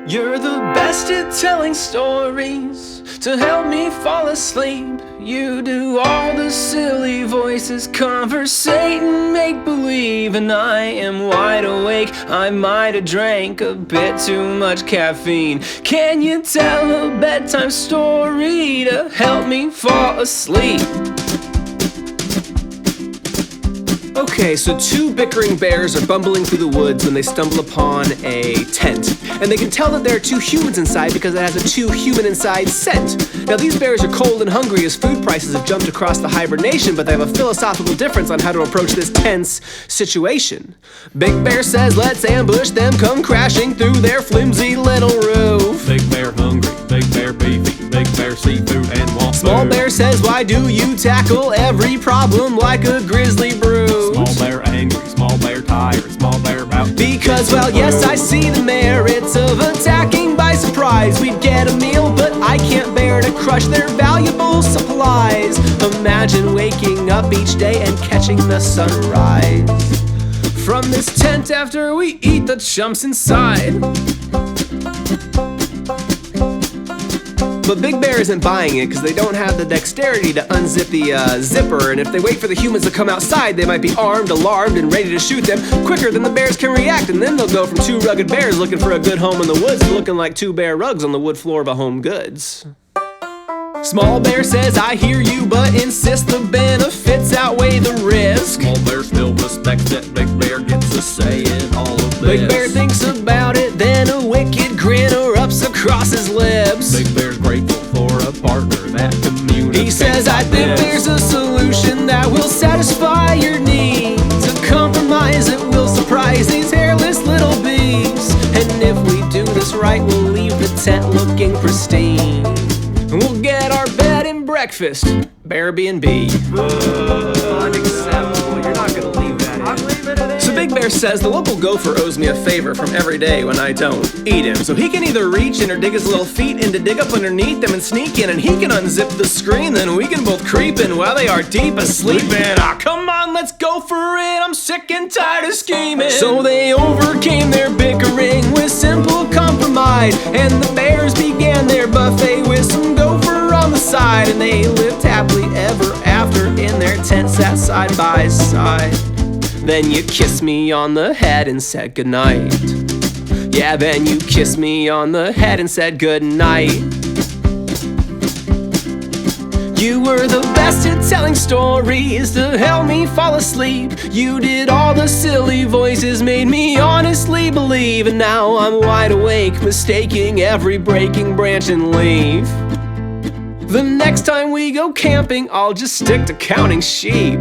You're the best at telling stories to help me fall asleep. You do all the silly voices, conversate and make believe. And I am wide awake, I might have drank a bit too much caffeine. Can you tell a bedtime story to help me fall asleep? Okay, so two bickering bears are bumbling through the woods when they stumble upon a tent. And they can tell that there are two humans inside because it has a two human inside scent. Now these bears are cold and hungry as food prices have jumped across the hibernation, but they have a philosophical difference on how to approach this tense situation. Big Bear says, let's ambush them, come crashing through their flimsy little roof. Big bear hungry, big bear beefy, big bear seafood and want Small food. Bear says, why do you tackle every problem like a grizzly brute? Small bear angry, small bear tired, small bear about Because, well, yes, I see the merits of attacking by surprise. We'd get a meal, but I can't bear to crush their valuable supplies. Imagine waking up each day and catching the sunrise from this tent after we eat the chumps inside. But Big Bear isn't buying it because they don't have the dexterity to unzip the zipper, and if they wait for the humans to come outside, they might be armed, alarmed, and ready to shoot them quicker than the bears can react, and then they'll go from two rugged bears looking for a good home in the woods to looking like two bare rugs on the wood floor of a Home Goods. Small Bear says, I hear you, but insist the benefits outweigh the risk. Small bear still respects that big bear gets a say in all of this. Big Bear thinks about it, then a wicked grin erupts across his lips. Big bear's grateful for a partner that communicates. He says, I think there's a solution that will satisfy your needs. A compromise that will surprise these hairless little beasts. And if we do this right, we'll leave the tent looking pristine. And we'll get our bed and breakfast, Bear B&B. Unacceptable, you're not gonna leave that in. I'm leaving it in. So Big Bear says the local gopher owes me a favor from every day when I don't eat him. So he can either reach in or dig his little feet in to dig up underneath them and sneak in, and he can unzip the screen, then we can both creep in while they are deep asleep. And come on, let's go for it, I'm sick and tired of scheming. So they overcame their bickering with simple compromise, and the bears began their buffet with some gopher on the side, and they lived happily ever after in their tent sat side by side. Then you kissed me on the head and said goodnight. Yeah, then you kissed me on the head and said goodnight. You were the best at telling stories to help me fall asleep. You did all the silly voices, made me honestly believe. And now I'm wide awake, mistaking every breaking branch and leaf. The next time we go camping, I'll just stick to counting sheep.